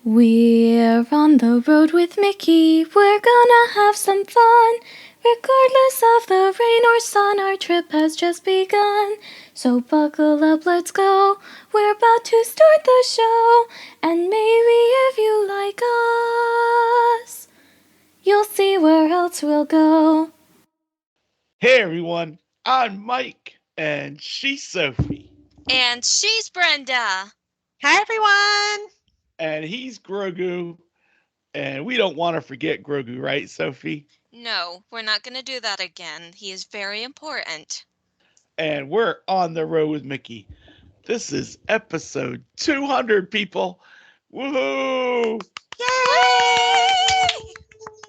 We're on the road with Mickey, we're gonna have some fun. Regardless of the rain or sun, our trip has just begun. So buckle up, let's go, we're about to start the show. And maybe if you like us, you'll see where else we'll go. Hey everyone, I'm Mike, and she's Sophie, And she's Brenda. Hi, everyone. and he's Grogu, and we don't want to forget Grogu, right, Sophie? No, we're not going to do that again. He is very important. And we're on the road with Mickey. This is episode 200, people. Woohoo! Yay!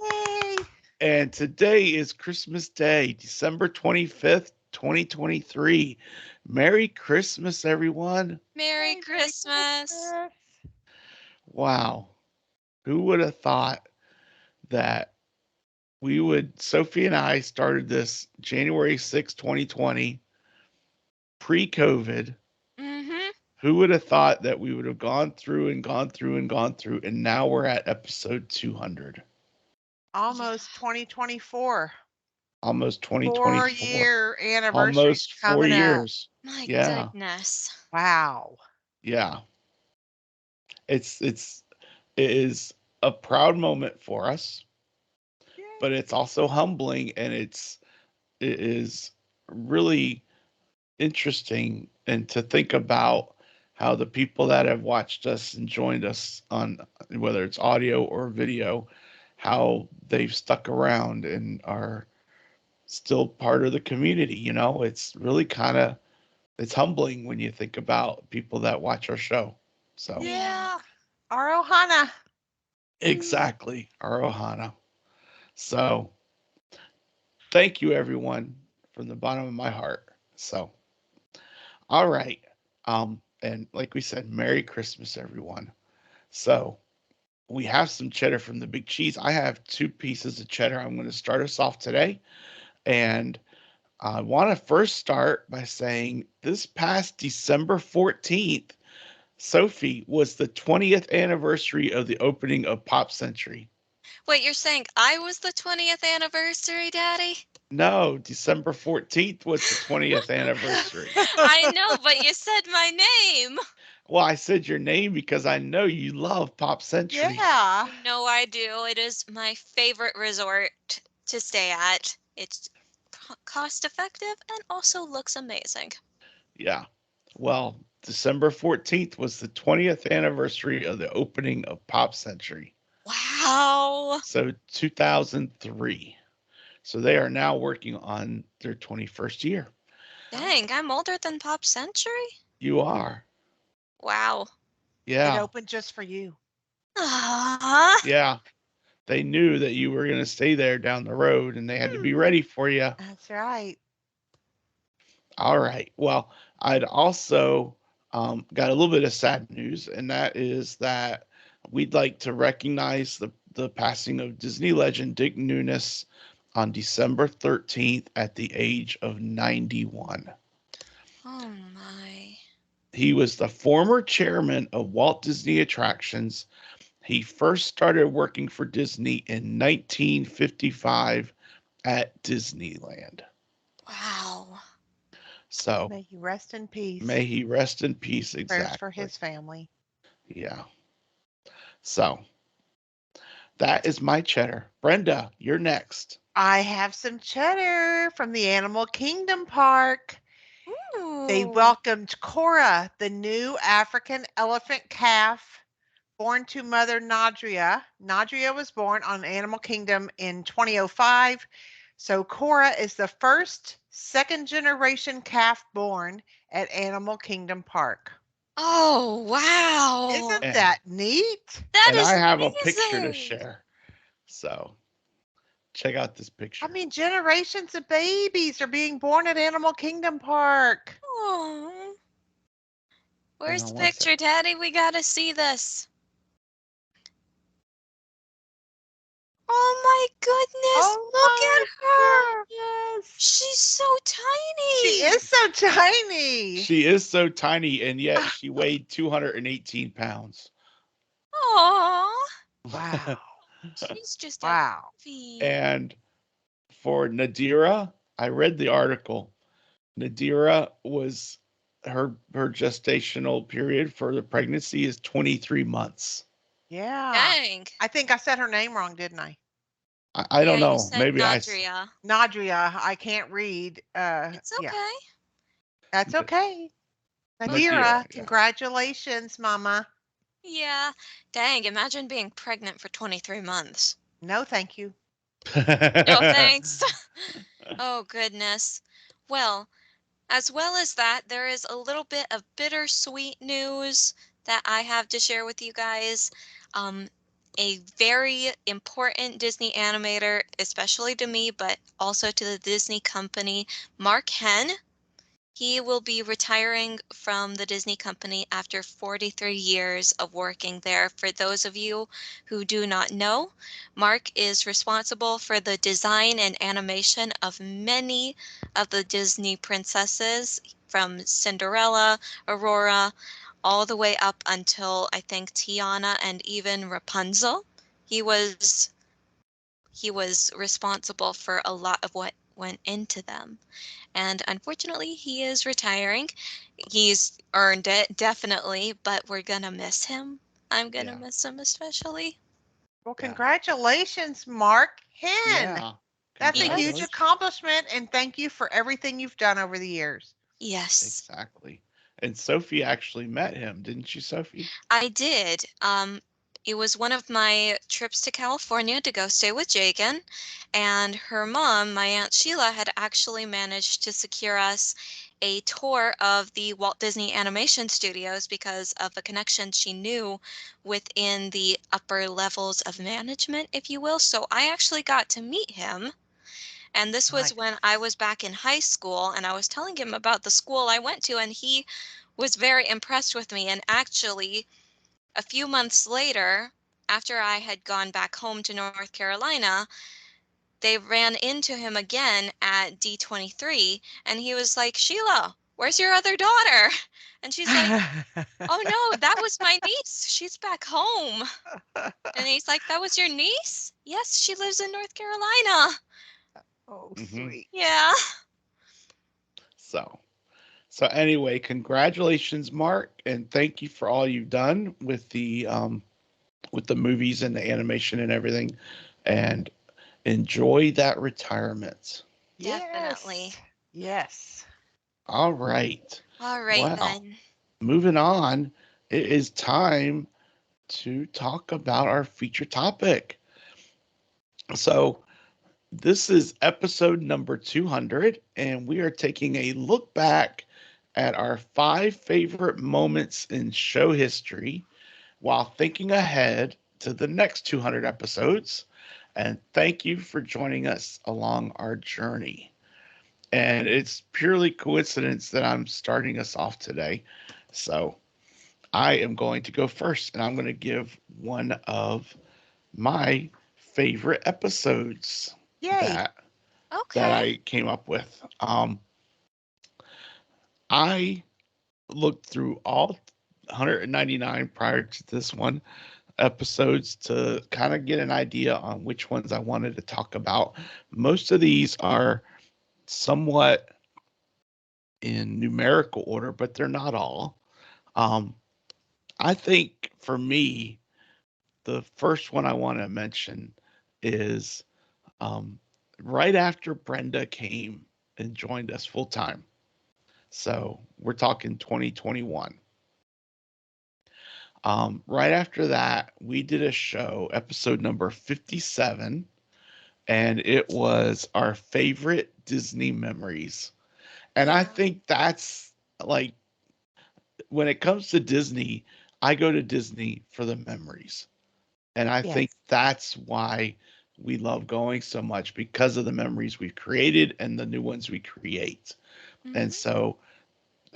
Yay! And today is Christmas Day, December 25th, 2023. Merry Christmas, everyone. Merry Christmas. Wow. Who would have thought that Sophie and I started this January 6, 2020, pre-COVID. Mm-hmm. Who would have thought that we would have gone through, and now we're at episode 200. Almost 2024. Almost 2024. 4-year anniversary Almost 4 coming up. years. My Yeah. goodness. Wow. Yeah. It is a proud moment for us, but it's also humbling, and it is really interesting, and to think about how the people that have watched us and joined us on, whether it's audio or video, how they've stuck around and are still part of the community. It's really it's humbling when you think about people that watch our show. So Yeah. Our Ohana. exactly, our Ohana. So thank you everyone from the bottom of my heart. So all right. And like we said, Merry Christmas, everyone. So we have some cheddar from the big cheese. I have 2 pieces of cheddar. I'm going to start us off today. And I want to first start by saying this past December 14th, Sophie, was the 20th anniversary of the opening of Pop Century. Wait, you're saying I was the 20th anniversary, Daddy? No, December 14th was the 20th anniversary. I know, but you said my name. Well, I said your name because I know you love Pop Century. Yeah. No, I do. It is my favorite resort to stay at. It's cost effective and also looks amazing. Yeah. Well, December 14th was the 20th anniversary of the opening of Pop Century. Wow. So 2003. So they are now working on their 21st year. Dang, I'm older than Pop Century? You are. Wow. Yeah. It opened just for you. Aww. Yeah. They knew that you were going to stay there down the road, and they had to be ready for you. That's right. All right. Well, I'd also got a little bit of sad news, and that is that we'd like to recognize the passing of Disney legend Dick Nunis on December 13th at the age of 91. Oh my. He was the former chairman of Walt Disney Attractions. He first started working for Disney in 1955 at Disneyland. Wow. So May he rest in peace. may he rest in peace. Prayers Exactly. for his family. Yeah. So that is my cheddar. Brenda, you're next. I have some cheddar from the Animal Kingdom Park. They Ooh. welcomed Cora, the new African elephant calf born to mother Nadria. Nadria was born on Animal Kingdom in 2005. So Cora is the first second generation calf born at Animal Kingdom Park. Oh, wow. Isn't And, that neat? That and is I have amazing. a picture to share. So check out this picture. I mean, generations of babies are being born at Animal Kingdom Park. Oh. Where's Hang on the one picture, Daddy? We gotta see this. Oh my goodness, look at her. Yes. She's so tiny. She is so tiny. She is so tiny, and yet she weighed 218 pounds. Aw, Wow. she's just a Wow. baby. And for Nadira, I read the article. Nadira was her gestational period for the pregnancy is 23 months. Yeah. Dang. I think I said her name wrong, didn't I? I Yeah, don't you know. said Maybe Nadria. Nadria. I can't read. It's Yeah. okay. That's okay. Nadira. Nadira, Yeah. congratulations, Mama. Yeah. Dang, imagine being pregnant for 23 months. No, thank you. No thanks. Oh, goodness. As well as that, there is a little bit of bittersweet news that I have to share with you guys. Um, a very important Disney animator, especially to me, but also to the Disney company, Mark Henn. He will be retiring from the Disney company after 43 years of working there. For those of you who do not know, Mark is responsible for the design and animation of many of the Disney princesses from Cinderella, Aurora, all the way up until I think Tiana and even Rapunzel. He was he was responsible for a lot of what went into them. And unfortunately, he is retiring. He's earned it, definitely, but we're gonna miss him. I'm gonna Yeah. miss him especially. Well, Yeah. congratulations, Mark Hen. Yeah. That's a huge Yes. Congratulations. accomplishment, and thank you for everything you've done over the years. Yes, Exactly. And Sophie actually met him, didn't you, Sophie? I did. It was one of my trips to California to go stay with Jagan, and her mom, my Aunt Sheila, had actually managed to secure us a tour of the Walt Disney Animation Studios because of a connection she knew within the upper levels of management, if you will. So I actually got to meet him. And this was Nice. when I was back in high school, and I was telling him about the school I went to, and he was very impressed with me. And actually, a few months later, after I had gone back home to North Carolina, they ran into him again at D23, and he was like, "Sheila, where's your other daughter?" And she's like, "Oh no, that was my niece. She's back home." And he's like, "That was your niece?" "Yes, she lives in North Carolina." Oh, Hmm. sweet. Yeah. So, so anyway, congratulations, Mark, and thank you for all you've done with the movies and the animation and everything. And enjoy that retirement. Definitely. Yes. Yes. All right. All right Well, then. moving on, it is time to talk about our feature topic. So, this is episode number 200, and we are taking a look back at our 5 favorite moments in show history while thinking ahead to the next 200 episodes. And thank you for joining us along our journey. And it's purely coincidence that I'm starting us off today. So I am going to go first, and I'm going to give one of my favorite episodes Yay. that Okay. I came up with. I looked through all 199 prior to this one episodes to kind of get an idea on which ones I wanted to talk about. Most of these are somewhat in numerical order, but they're not all. Um, I think for me, the first one I want to mention is um, right after Brenda came and joined us full time. So we're talking 2021. Right after that, we did a show, episode number 57, and it was our favorite Disney memories. And I Yeah. think that's like when it comes to Disney, I go to Disney for the memories. And I Yes. think that's why we love going so much because of the memories we've created and the new ones we create. And Hmm. so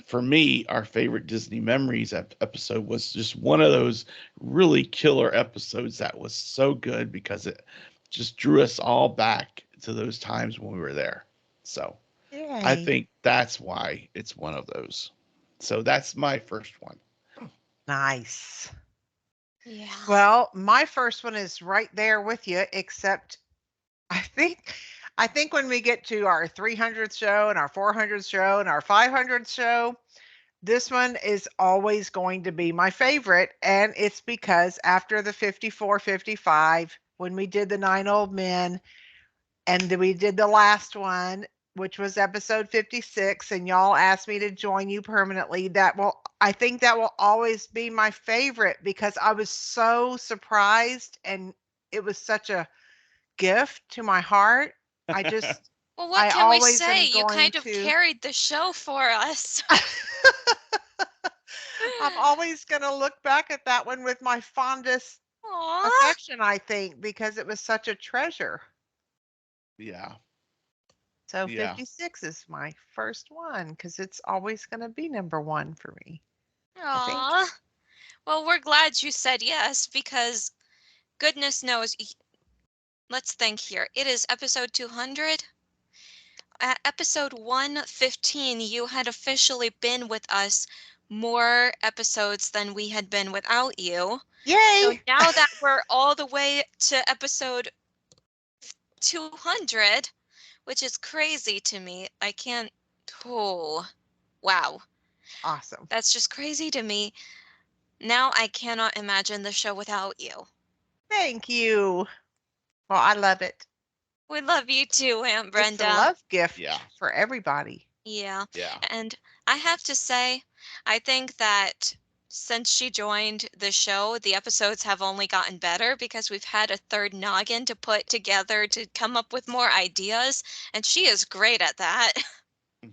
for me, our favorite Disney memories episode was just one of those really killer episodes that was so good because it just drew us all back to those times when we were there. So I Yay. think that's why it's one of those. So that's my first one. Nice. Yeah. Well, my first one is right there with you, except I think I think when we get to our 300th show and our 400th show and our 500th show, this one is always going to be my favorite, and it's because after the 54, 55, when we did the 9 Old Men, and then we did the last one, which was episode 56, and y'all asked me to join you permanently. I think that will always be my favorite because I was so surprised and it was such a gift to my heart. I just, Well, what I can we always say? am You going kind of to, carried the show for us. I'm always going to look back at that one with my fondest Aw. affection, I think, because it was such a treasure. Yeah. So Yeah. 56 is my first one because it's always going to be number one for me, I think. Aw. Well, we're glad you said yes because goodness knows. Let's think here. It is episode 200. At episode 115, you had officially been with us more episodes than we had been without you. So Yay! now that we're all the way to episode 200, which is crazy to me, I can't. Oh, wow. Awesome. That's just crazy to me. Now I cannot imagine the show without you. Thank you. Well, I love it. We love you too, Aunt It's a Brenda. love gift Yeah. for everybody. Yeah. Yeah. And I have to say, I think that since she joined the show, the episodes have only gotten better because we've had a third noggin to put together to come up with more ideas, and she is great at that.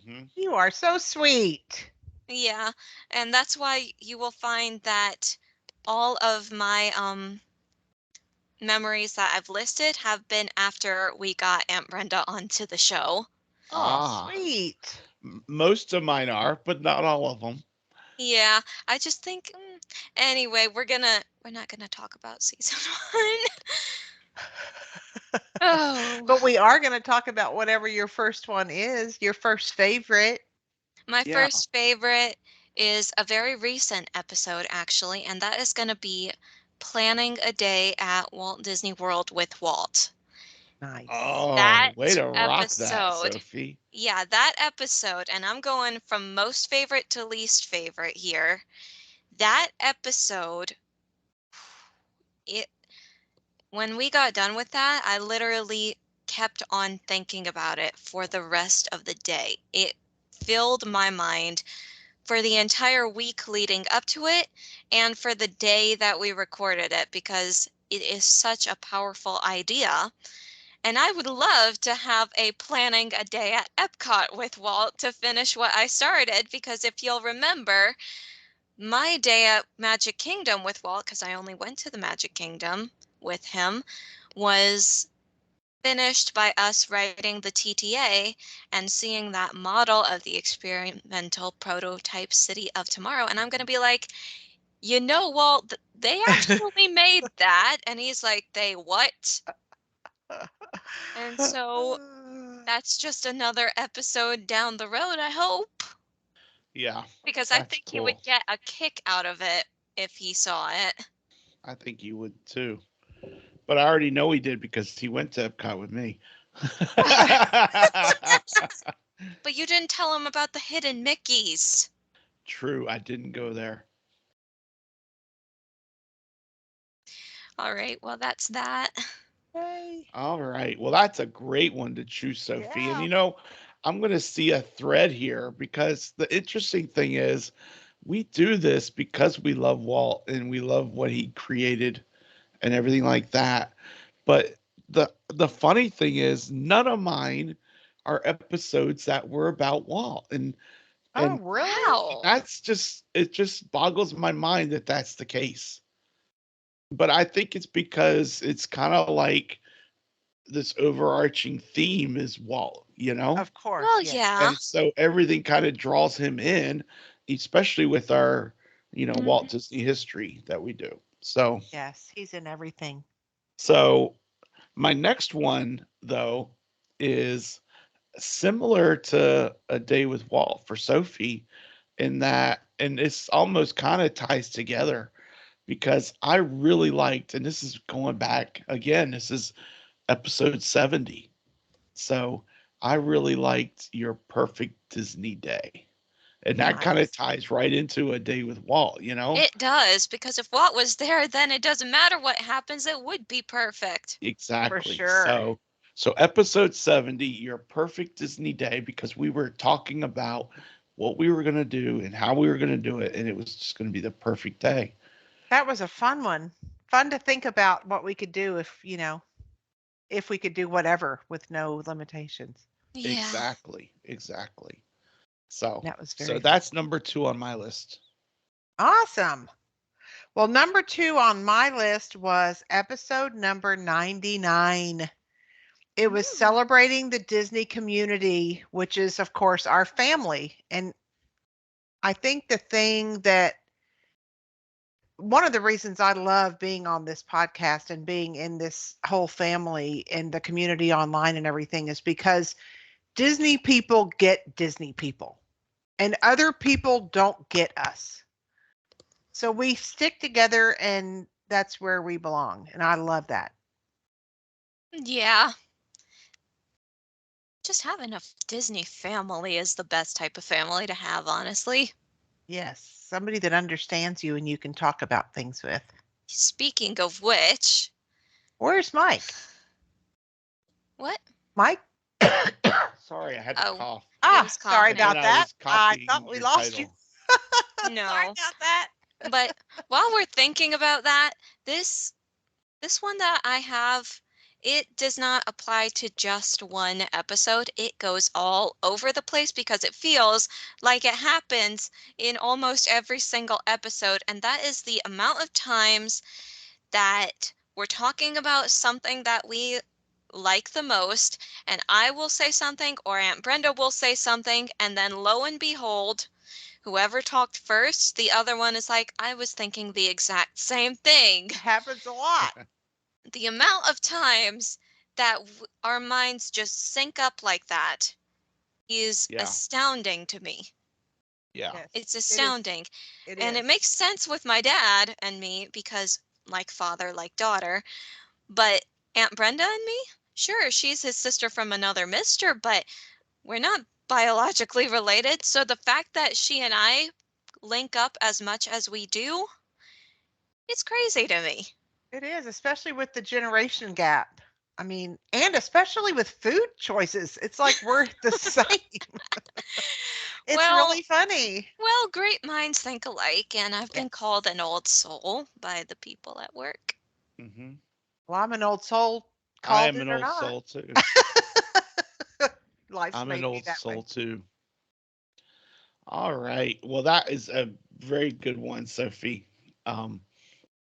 Hmm. You are so sweet. Yeah, and that's why you will find that all of my memories that I've listed have been after we got Aunt Brenda onto the show. Oh, Ah. sweet. Most of mine are, but not all of them. Yeah, I just think anyway, we're not gonna talk about season 1. Oh, But we are going to talk about whatever your first one is, your first favorite. my Yeah. first favorite is a very recent episode actually, and that is gonna be planning a day at Walt Disney World with Walt. Nice. Oh, That way to rock that, episode. Sophie. Yeah, that episode, and I'm going from most favorite to least favorite here. That episode, it when we got done with that, I literally kept on thinking about it for the rest of the day. It filled my mind for the entire week leading up to it and for the day that we recorded it because it is such a powerful idea. And I would love to have a planning a day at Epcot with Walt to finish what I started because if you'll remember, my day at Magic Kingdom with Walt, because I only went to the Magic Kingdom with him, was finished by us writing the TTA and seeing that model of the experimental prototype city of tomorrow. And I'm going to be like, Walt, they actually made that. And he's like, they what? And so that's just another episode down the road, I hope. Yeah, Because I that's think he would cool. get a kick out of it if he saw it. I think you would too. But I already know he did because he went to Epcot with me. But you didn't tell him about the hidden Mickeys. True, I didn't go there. All right, well, that's that. Yay. All right. Well, that's a great one to choose, Sophie. And Yeah. I'm going to see a thread here because the interesting thing is we do this because we love Walt and we love what he created and everything like that. But the funny thing is none of mine are episodes that were about Walt. Oh, And really? Wow. it just boggles my mind that that's the case. But I think it's because it's kind of like this overarching theme is Walt, Of course, Well, yes. yeah. and so everything kind of draws him in, especially with our, Walt Mhm. Disney history that we do. So, Yes, he's in everything. so my next one though is similar to A Day with Walt for Sophie in that, and it's almost kind of ties together. because I really liked, and this is going back again, this is episode 70. So I really liked Your Perfect Disney Day. And that kind of Nice. ties right into A Day with Walt, you know? It does, because if Walt was there, then it doesn't matter what happens, it would be perfect. For Exactly. sure. So episode 70, Your Perfect Disney Day, because we were talking about what we were going to do and how we were going to do it, and it was just going to be the perfect day. That was a fun one. Fun to think about what we could do if we could do whatever with no limitations. Yeah. Exactly. So That was so very fun. that's number 2 on my list. Awesome. Well, number 2 on my list was episode number 99. It was celebrating the Disney community, which is, of course, our family. And I think one of the reasons I love being on this podcast and being in this whole family and the community online and everything is because Disney people get Disney people and other people don't get us. So we stick together and that's where we belong. And I love that. Yeah. Just having a Disney family is the best type of family to have, honestly. Yes. Somebody that understands you and you can talk about things with. Speaking of which, Where's Mike? what? Mike? Sorry, I had to Oh, cough. he was Sorry coughing. about And I that. was I copying thought we your lost you. title. Sorry No. about that. But while we're thinking about that, this one that I have, it does not apply to just one episode. It goes all over the place because it feels like it happens in almost every single episode, and that is the amount of times that we're talking about something that we like the most, and I will say something or Aunt Brenda will say something, and then lo and behold, whoever talked first, the other one is like, I was thinking the exact same thing. It happens a lot. The amount of times that our minds just sync up like that is Yeah. astounding to me. Yeah. Yes. It's It is. astounding. It And is. it makes sense with my dad and me because, like father, like daughter. But Aunt Brenda and me, sure, she's his sister from another mister, but we're not biologically related. So the fact that she and I link up as much as we do, it's crazy to me. It is, especially with the generation gap. I mean, and especially with food choices. It's like we're the same. It's Well, really funny. well, great minds think alike, and I've been Yes. called an old soul by the people at work. Hmm. Well, I'm an old soul, I called am it an or old not. soul too. Life's I'm an made me old that way. soul too. All right. Well, that is a very good one, Sophie. Um,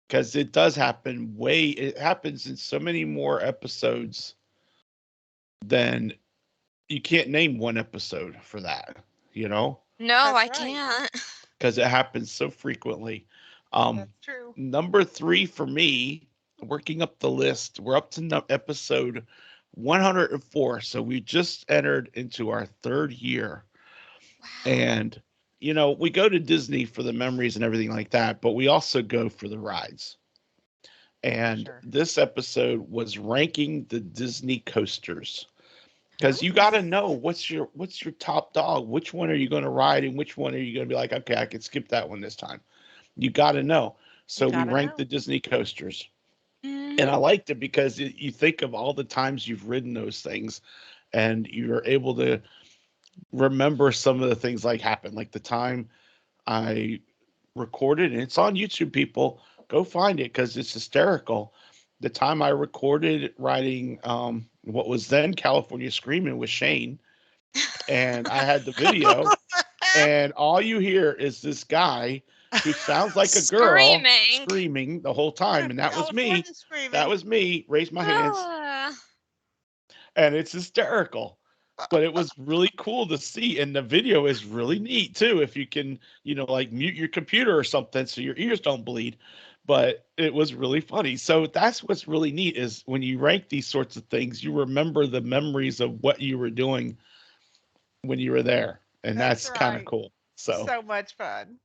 because it does happen it happens in so many more episodes than you can't name one episode for that, you know, No, That's I right. can't. because it happens so frequently. Um, That's true. Number 3 for me, working up the list, we're up to episode 104. So we just entered into our third year. Wow. And, we go to Disney for the memories and everything like that, but we also go for the rides. For And sure. this episode was ranking the Disney coasters because you got to Ooh, know what's your top dog. Which one are you going to ride, and which one are you going to be like, okay, I can skip that one this time. You got to know. you So we gotta ranked know. the Disney coasters, and Hmm. I liked it because you think of all the times you've ridden those things, and you're able to remember some of the things like happened, like the time I recorded, and it's on YouTube. People, go find it because it's hysterical. The time I recorded riding what was then California Screaming with Shane, and I had the video, and all you hear is this guy who sounds like a girl Screaming. screaming the whole time, and that was me. California That screaming. was me. Raise my hands, Ah. and it's hysterical. But it was really cool to see, and the video is really neat too. If you can, like mute your computer or something so your ears don't bleed. But it was really funny. So that's what's really neat is when you rank these sorts of things, you remember the memories of what you were doing when you were there, and That's that's kind of right. cool. So So much fun.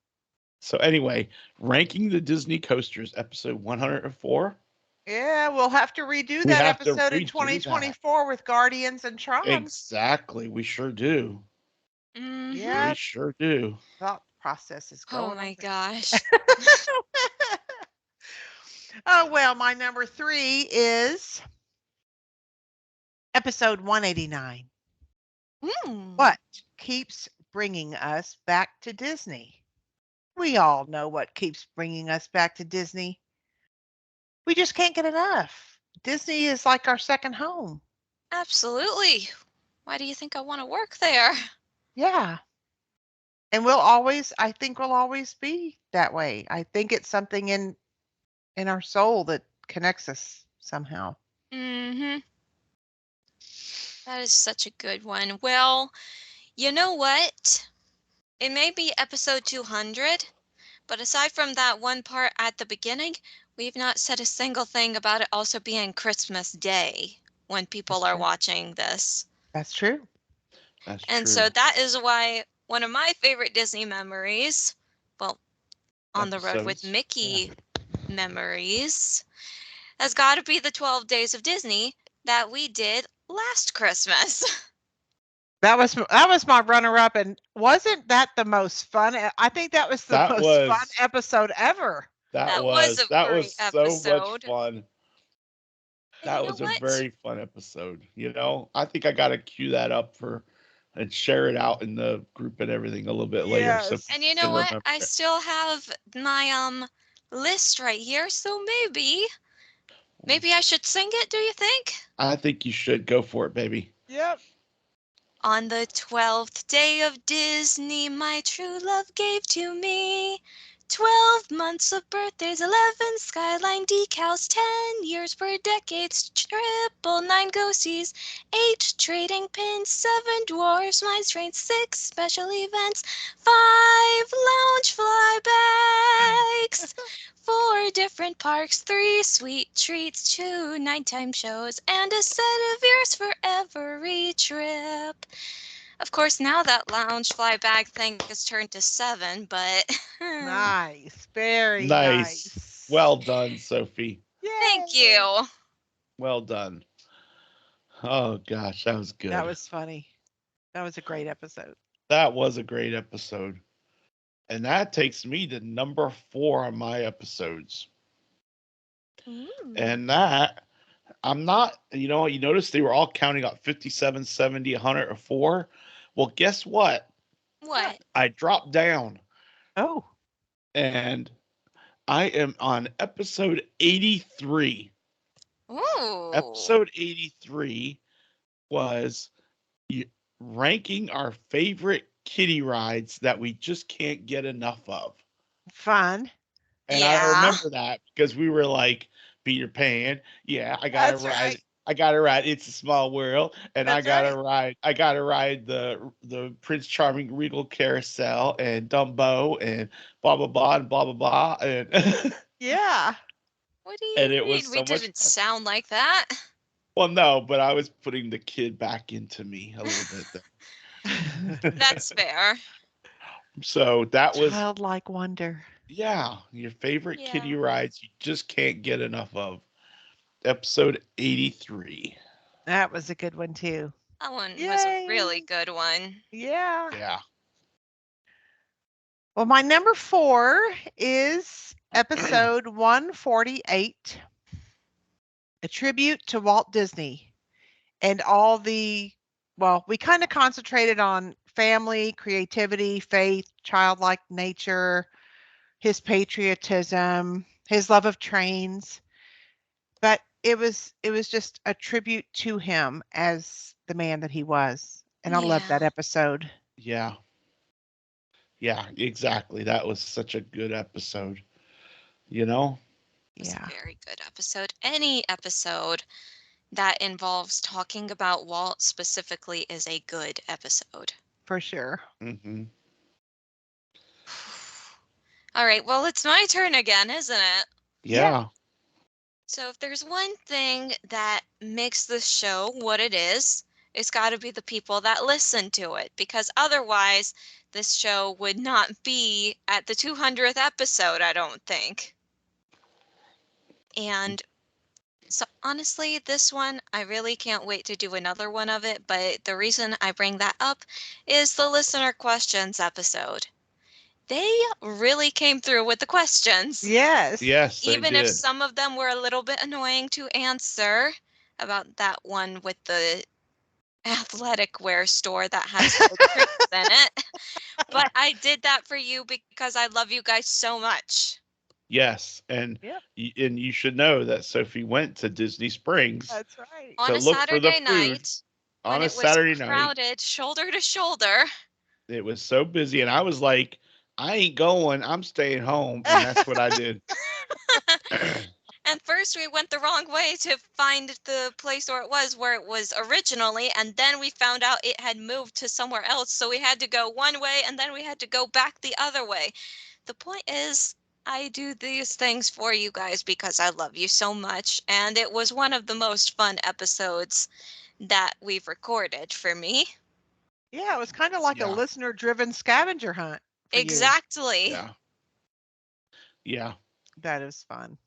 So anyway, ranking the Disney coasters, episode 104. Yeah, we'll have to redo We that have to episode in redo that. 2024 with Guardians and Tron. Exactly. We sure do. Mm-hmm. Yeah, We sure do. thought process is Oh going my on. gosh. Oh, well, my number 3 is episode 189. Mm. What keeps bringing us back to Disney? We all know what keeps bringing us back to Disney. We just can't get enough. Disney is like our second home. Absolutely. Why do you think I want to work there? Yeah. And I think we'll always be that way. I think it's something in our soul that connects us somehow. Mm-hmm. That is such a good one. Well, you know what? It may be episode 200, but aside from that one part at the beginning, we've not said a single thing about it also being Christmas Day when people That's are true. watching this. That's true. That's And true. so that is why one of my favorite Disney memories, well, on the road with Episodes. Mickey memories, has got to be the 12 Days of Disney that we did last Christmas. That was my runner up, and wasn't that the most fun? I think that was the That most fun was episode ever. That was a that was great so much episode. fun. And you That know was a what? very fun episode. You know, I think I got to cue that up for and share it out in the group and everything a little bit later so Yes. And people you know can what? remember I it. still have my list right here, so maybe I should sing it, do you think? I think you should go for it, baby. Yep. On the 12th day of Disney, my true love gave to me 12 months of birthdays, 11 skyline decals, 10 years per decades, triple nine go sees, 8 trading pins, 7 dwarfs, my train, 6 special events, 5 lounge flybacks, 4 different parks, 3 sweet treats, 2 nighttime shows, and a set of ears for every trip. Of course, now that lounge flyback thing has turned to 7, but Nice. Very Nice. nice. Well done, Sophie. thank Yay. you. Well done. Oh gosh, that was That good. was funny. That was a great episode. That was a great episode. And that takes me to number 4 on my episodes. And that I'm not, you notice they were all counting up 57, 70, 104. Well, guess what? What? I dropped down Oh. and I am on episode 83. Ooh. Episode 83 was ranking our favorite kiddie rides that we just can't get enough of. Fun. And I Yeah. remember that because we were like, Peter Pan, yeah, That's right. I gotta ride It's a Small World, and That's right. I gotta ride the Prince Charming Regal Carousel and Dumbo and blah blah blah and blah blah blah and Yeah. What do you and it was mean? We so much didn't fun. sound like that. Well, no, but I was putting the kid back into me a little bit there. That's fair. So that was Childlike wonder. your favorite Yeah. kiddie rides you just can't get enough of. Episode 83. That was a good one too. That one was Yay. a really good one. Yeah. Yeah. Well, my number 4 is episode 148, a tribute to Walt Disney and all we kind of concentrated on family, creativity, faith, childlike nature, his patriotism, his love of trains. But it was just a tribute to him as the man that he was. And I love that Yeah. episode. Yeah. Yeah, exactly. That was such a good episode. You know? It was Yeah. a very good episode. Any episode that involves talking about Walt specifically is a good episode. For sure. Mm-hmm. All right, well, it's my turn again, isn't it? Yeah. So if there's one thing that makes this show what it is, it's got to be the people that listen to it, because otherwise this show would not be at the 200th episode, I don't think. And so honestly, this one, I really can't wait to do another one of it, but the reason I bring that up is the listener questions episode. They really came through with the questions. Yes. Yes, they Even if did. some of them were a little bit annoying to answer, about that one with the athletic wear store that has the treats in it. But I did that for you because I love you guys so much. Yes, and Yep. and you should know that Sophie went to Disney Springs That's right. On to a look for the Saturday food night, when on a it was Saturday night. crowded shoulder to shoulder. It was so busy, and I was like, I ain't going. I'm staying home, and that's what I did. And first we went the wrong way to find the place where it was originally, and then we found out it had moved to somewhere else, so we had to go one way and then we had to go back the other way. The point is, I do these things for you guys because I love you so much, and it was one of the most fun episodes that we've recorded for me. Yeah, it was kind of like a Yeah. listener-driven scavenger hunt for you. Exactly. Yeah. Yeah. That is fun.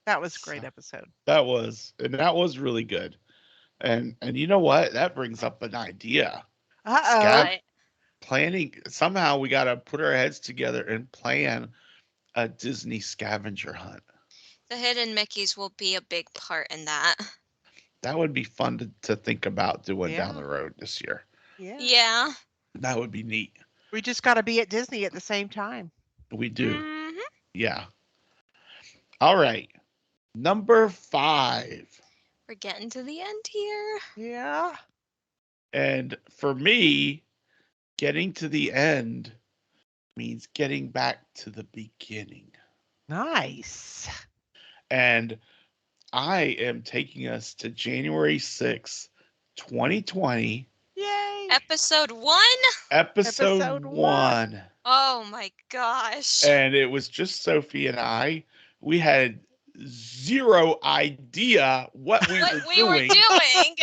That was a great So- episode. That was really good. And you know what? That brings up an idea. Uh-oh. Scav- Planning, somehow we got to put our heads together and plan a Disney scavenger hunt. The hidden Mickeys will be a big part in that. That would be fun to think about doing down Yeah. the road this year. Yeah. Yeah. That would be neat. We just got to be at Disney at the same time. We do. Mhm. Yeah. All right. Number 5. We're getting to the end here. Yeah. And for me, getting to the end means getting back to the beginning. Nice. And I am taking us to January 6th, 2020, Yay. Episode 1? episode Episode 1. Oh my gosh. And it was just Sophie and I. We had zero idea what we What were we doing. were doing.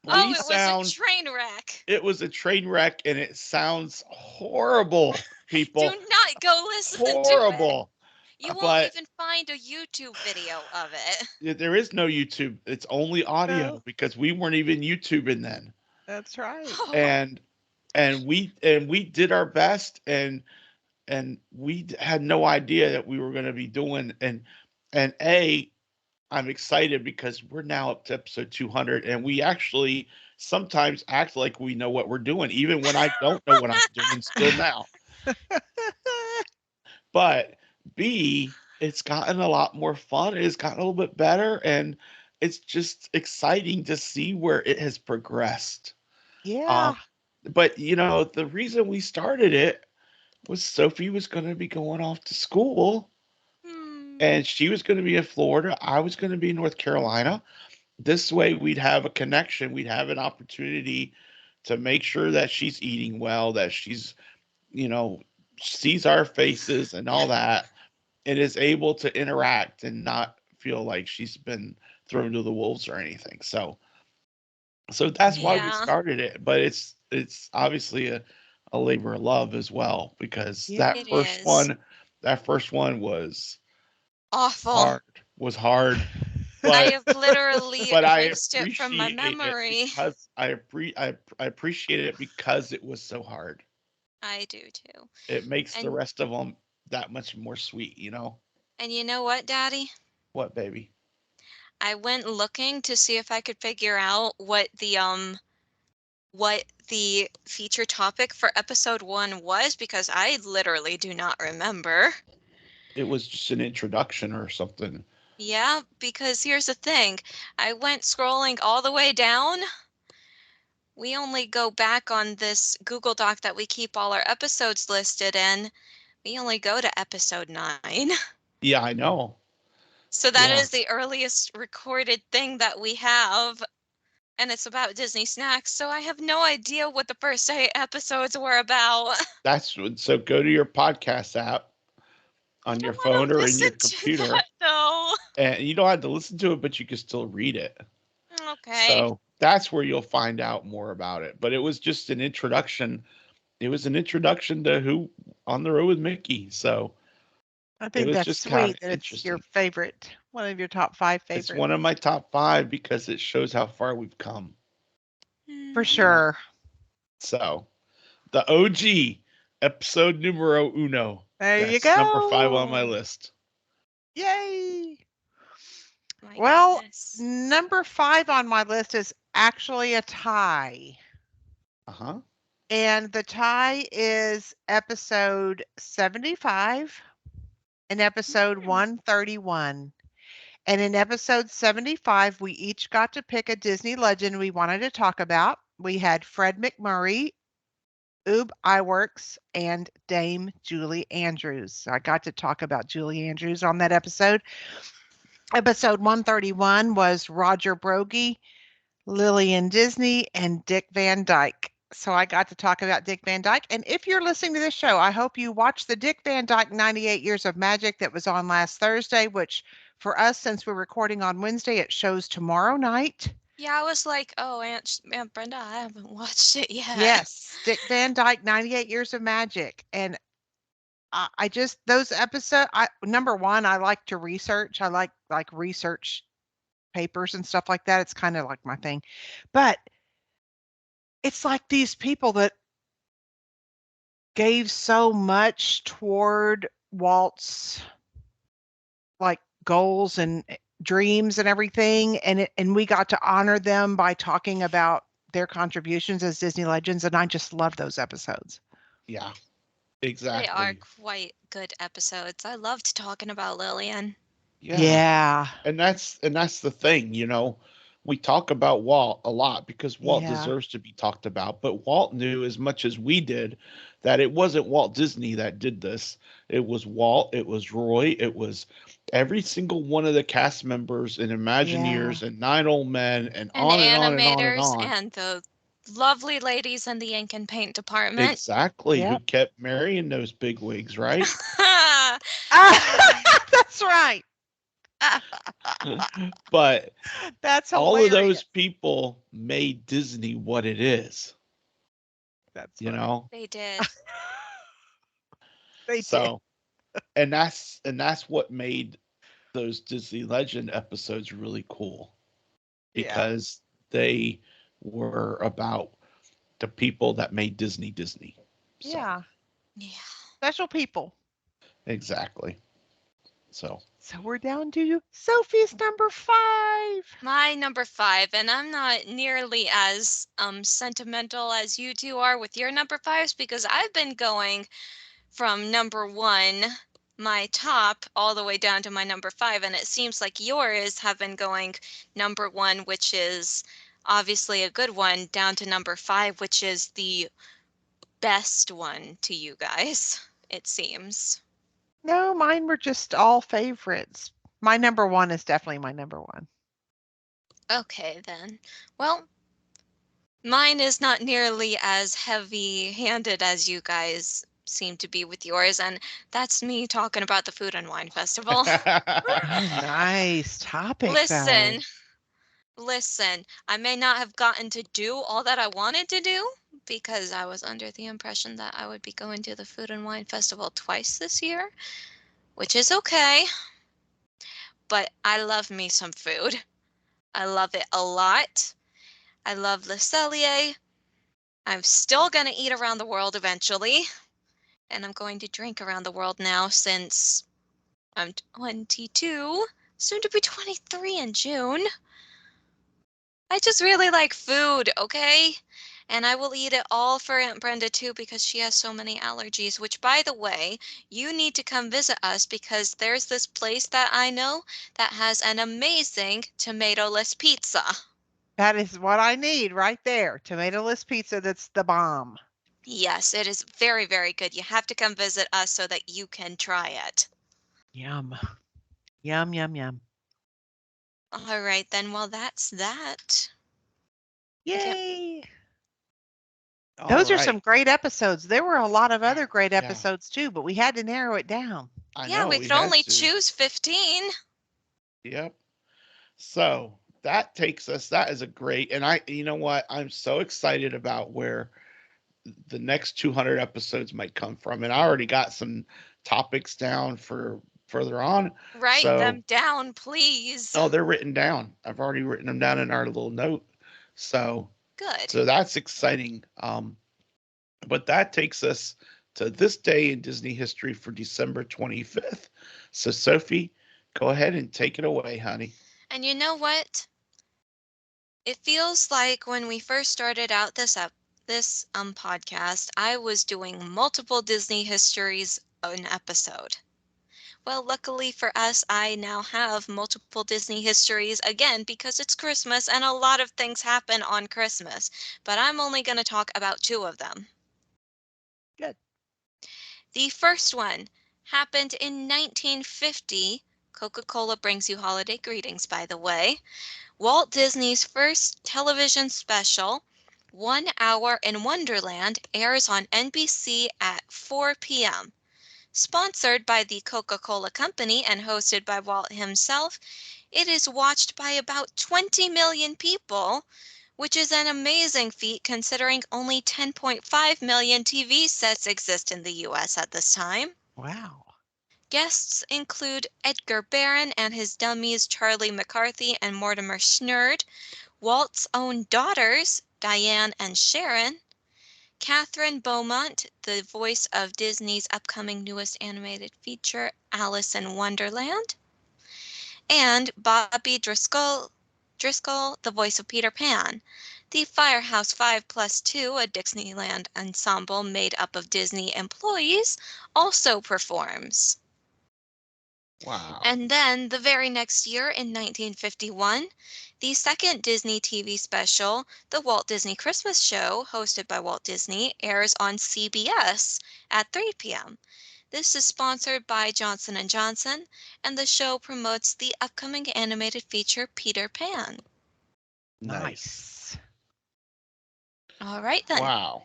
Oh, it sound, was a train wreck. It was a train wreck, and it sounds horrible, people. Do not go listen to it. Horrible. You won't But- even find a YouTube video of it. There is no YouTube. It's only audio No. because we weren't even YouTubing then. That's right. And we did our best, and we had no idea that we were going to be doing. And I'm excited because we're now up to episode 200, and we actually sometimes act like we know what we're doing, even when I don't know what I'm doing still now. But B, it's gotten a lot more fun. It's gotten a little bit better, and it's just exciting to see where it has progressed. Yeah. But the reason we started it was Sophie was going to be going off to school, Hmm. and she was going to be in Florida. I was going to be in North Carolina. This way, we'd have a connection. We'd have an opportunity to make sure that she's eating well, that she's, sees our faces and all that, and is able to interact and not feel like she's been thrown to the wolves or anything. So that's why we Yeah. started it. But it's obviously a labor of love as well, because Yeah. It that first one was Awful. hard. I But have literally but I erased it from my appreciate it memory. because I appreciate it because it was so hard. I do too. It makes the And- rest of them that much more sweet, And you know what, Daddy? What, baby? I went looking to see if I could figure out what the feature topic for episode 1 was, because I literally do not remember. It was just an introduction or something. Yeah, because here's the thing. I went scrolling all the way down. We only go back on this Google Doc that we keep all our episodes listed in. We only go to episode 9. Yeah, I know. So that Yeah. is the earliest recorded thing that we have. And it's about Disney snacks. So I have no idea what the first 8 episodes were about. So go to your podcast app on your phone or in your computer, No. and you don't have to listen to it, but you can still read it. Okay. So that's where you'll find out more about it. But it was just an introduction it was an introduction to Who on the Road with Mickey. So I it think was that's just kind of sweet that it's your interesting. favorite, one of your top 5 It's favorites. one of my top 5 because it shows how far we've come. For Mhm. You know, sure. so the OG episode numero uno. There you That's number 5 on my go. list. Yay. My Well, goodness. number 5 on my list is actually a tie. Uh huh. And the tie is episode 75 and episode Mm. 131. And in episode 75, we each got to pick a Disney legend we wanted to talk about. We had Fred McMurray, Oob Iwerks, and Dame Julie Andrews. So I got to talk about Julie Andrews on that episode. Episode 131 was Roger Brogy, Lillian Disney, and Dick Van Dyke. So I got to talk about Dick Van Dyke. And if you're listening to this show, I hope you watched the Dick Van Dyke 98 Years of Magic that was on last Thursday, which for us, since we're recording on Wednesday, it shows tomorrow night. Yeah, I was like, oh, Aunt Brenda, I haven't watched it yet. Yes, Dick Van Dyke 98 Years of Magic. And I just those episodes. Number one, I like to research. I like research papers and stuff like that. It's kind of like my thing. But it's like these people that gave so much toward Walt's like goals and dreams and everything, and we got to honor them by talking about their contributions as Disney legends, and I just love those episodes. Yeah. They are Exactly. quite good episodes. I loved talking about Lillian. Yeah. Yeah. And that's the thing, we talk about Walt a lot because Walt Yeah. deserves to be talked about, but Walt knew as much as we did that it wasn't Walt Disney that did this. It was Walt, it was Roy, it was every single one of the cast members and Yeah. Imagineers and Nine Old Men and And on and on and on and animators on. and the lovely ladies in the ink and paint department. Exactly, who Yep. kept marrying those big wigs, right? That's right. But That's all of those hilarious. people made Disney what it is, That's you funny. know? They did. They did. So, and that's what made those Disney Legend episodes really cool Yeah. because they were about the people that made Disney Disney. So, Yeah. Yeah. Special people. exactly. So, So we're down to Sophie's number 5. My number 5, and I'm not nearly as sentimental as you two are with your number 5s because I've been going from number 1, my top, all the way down to my number 5, and it seems like yours have been going number 1, which is obviously a good one, down to number 5, which is the best one to you guys, it seems. No, mine were just all favorites. My number 1 is definitely my number 1. Okay, then. Well, mine is not nearly as heavy-handed as you guys seem to be with yours, and that's me talking about the Food and Wine Festival. Nice topic though. Listen, listen, I may not have gotten to do all that I wanted to do because I was under the impression that I would be going to the Food and Wine Festival twice this year, which is okay, but I love me some food. I love it a lot. I love Le Cellier. I'm still going to eat around the world eventually, and I'm going to drink around the world now since I'm 22, soon to be 23 in June. I just really like food, okay? And I will eat it all for Aunt Brenda too because she has so many allergies, which by the way, you need to come visit us because there's this place that I know that has an amazing tomato-less pizza. That is what I need right there. Tomato-less pizza, that's the bomb. Yes, it is very, very good. You have to come visit us so that you can try it. Yum. Yum, yum, yum. All right, then. Well, that's that. Yay. all Those are some right. great episodes. There were a lot of other great Yeah, episodes too, but we had to narrow it down. I Yeah, know we we could had only to. choose 15. Yep. So that takes us. That is a great, and you know what? I'm so excited about where the next 200 episodes might come from. And I already got some topics down for further on. Write them down, please. Oh, they're written down. I've already written them down in our little note. So Good. So that's exciting. But that takes us to this day in Disney history for December 25th. So, Sophie, go ahead and take it away, honey. And you know what? It feels like when we first started out this podcast, I was doing multiple Disney histories an episode. Well, luckily for us, I now have multiple Disney histories again because it's Christmas and a lot of things happen on Christmas. But I'm only going to talk about 2 of them. Good. The first one happened in 1950. Coca-Cola brings you holiday greetings, by the way. Walt Disney's first television special, 1 Hour in Wonderland, airs on NBC at 4 p.m. Sponsored by the Coca-Cola Company and hosted by Walt himself, it is watched by about 20 million people, which is an amazing feat considering only 10.5 million TV sets exist in the US at this time. Wow. Guests include Edgar Barron and his dummies Charlie McCarthy and Mortimer Snurd, Walt's own daughters, Diane and Sharon, Catherine Beaumont, the voice of Disney's upcoming newest animated feature, Alice in Wonderland, and Bobby Driscoll, the voice of Peter Pan. The Firehouse 5+2, a Dixieland ensemble made up of Disney employees, also performs. Wow. And then the very next year in 1951, the second Disney TV special, The Walt Disney Christmas Show, hosted by Walt Disney, airs on CBS at 3 p.m. This is sponsored by Johnson & Johnson, and the show promotes the upcoming animated feature Peter Pan. Nice. All right, then. Wow.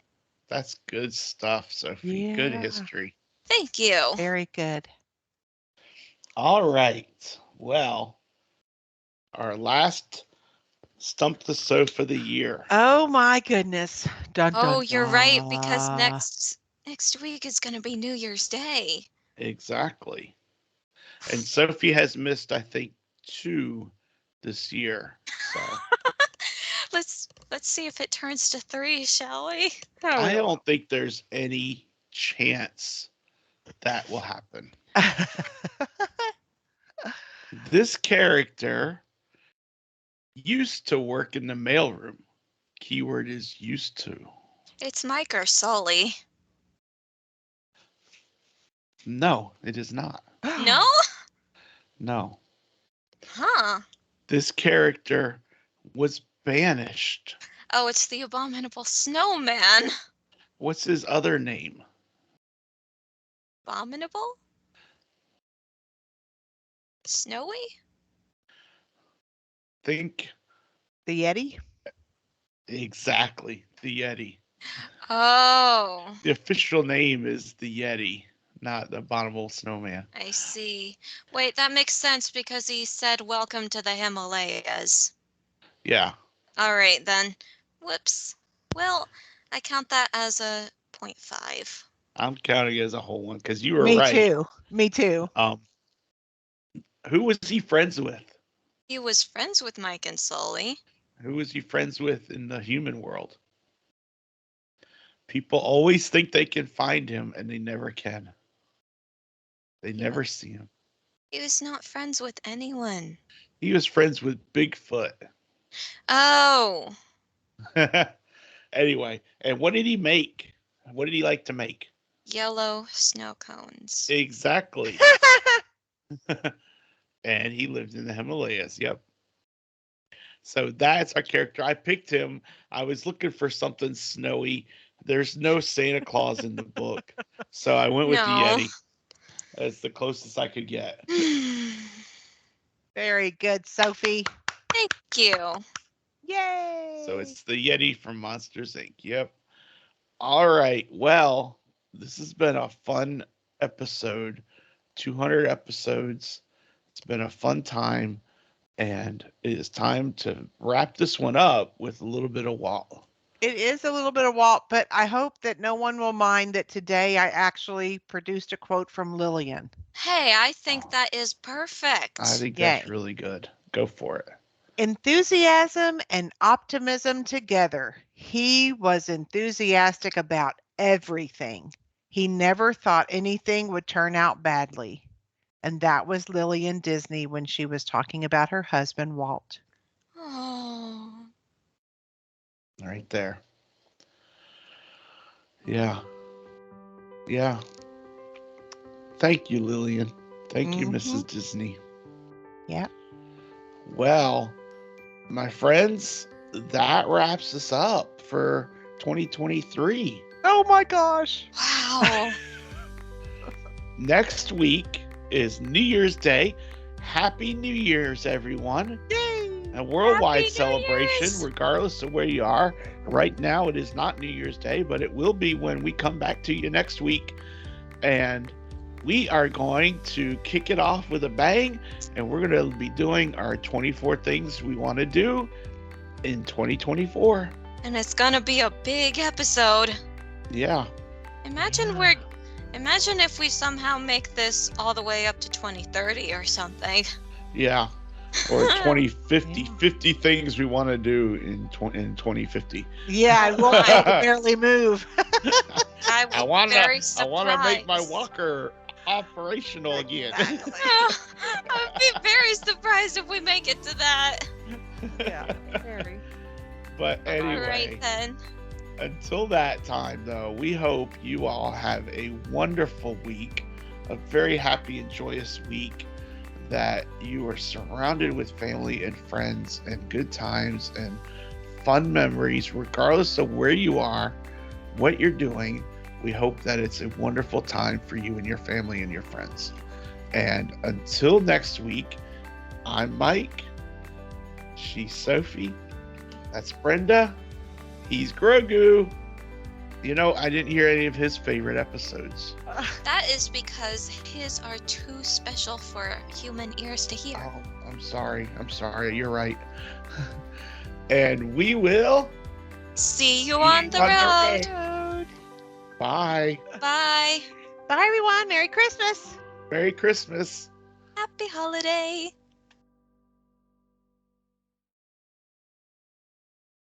That's good stuff, Sophie. Yeah. Good history. Thank you. Very good. All right. Well, our last Stump the Sofa of the year. Oh my goodness. Dun, dun, Oh, you're right, because dun. next week is going to be New Year's Day. Exactly. And Sophie has missed, I think, 2 this year. So Let's see if it turns to 3, shall we? I don't think there's any chance that will happen. This character used to work in the mailroom. Keyword is used to. It's Mike or Sully. No, it is not. No? No. Huh. This character was banished. Oh, it's the Abominable Snowman. What's his other name? Abominable? Snowy? Think The Yeti? exactly. The Yeti. Oh, The official name is the Yeti, not the Abominable Snowman. I see. Wait, that makes sense because he said welcome to the Himalayas. Yeah. All right, then. Whoops. Well, I count that as a 0.5. I'm counting it as a whole one because you were Me right. too. Me too. Who was he friends with? He was friends with Mike and Sully. Who was he friends with in the human world? People always think they can find him and they never can. They never see him. He was not friends with anyone. He was friends with Bigfoot. Oh, Anyway, and what did he make? What did he like to make? yellow snow cones. Exactly. And he lived in the Himalayas. Yep. So that's our character. I picked him. I was looking for something snowy. There's no Santa Claus in the book. So I went with the No. Yeti. That's the closest I could get. Very good, Sophie. Thank you. Yay. So it's the Yeti from Monsters Inc. Yep. All right. Well, this has been a fun episode. 200 episodes. It's been a fun time. And it is time to wrap this one up with a little bit of Walt. It is a little bit of Walt, but I hope that no one will mind that today I actually produced a quote from Lillian. Hey, I think Oh. that is perfect. I think Yay. that's really good. Go for it. Enthusiasm and optimism together. He was enthusiastic about everything. He never thought anything would turn out badly. And that was Lillian Disney when she was talking about her husband, Walt. Oh. Right there. Yeah. Yeah. Thank you, Lillian. Thank you, Mrs. Disney. Yeah. Well, my friends, that wraps us up for 2023. Oh my gosh. Wow. Next week is New Year's Day. Happy New Year's, everyone. Yay. A worldwide Happy New celebration, Year's. regardless of where you are. Right now, it is not New Year's Day, but it will be when we come back to you next week. And we are going to kick it off with a bang, and we're going to be doing our 24 things we want to do in 2024. And it's gonna be a big episode. Yeah. Imagine if we somehow make this all the way up to 2030 or something. Yeah. Or 2050, Yeah. 50 things we want to do in 2050. Yeah, and Walt can barely move. I I would want be very to make my surprised. walker operational again. Exactly. I would be very surprised if we make it to that. Yeah, very. But All anyway, right then. until that time, though, we hope you all have a wonderful week, a very happy and joyous week, that you are surrounded with family and friends and good times and fun memories, regardless of where you are, what you're doing. We hope that it's a wonderful time for you and your family and your friends. And until next week, I'm Mike. She's Sophie. That's Brenda. He's Grogu. You know, I didn't hear any of his favorite episodes. That is because his are too special for human ears to hear. Oh, I'm sorry. You're right. And we will. See you on the road. Bye. Bye. Bye, everyone. Merry Christmas. Merry Christmas. Happy holiday.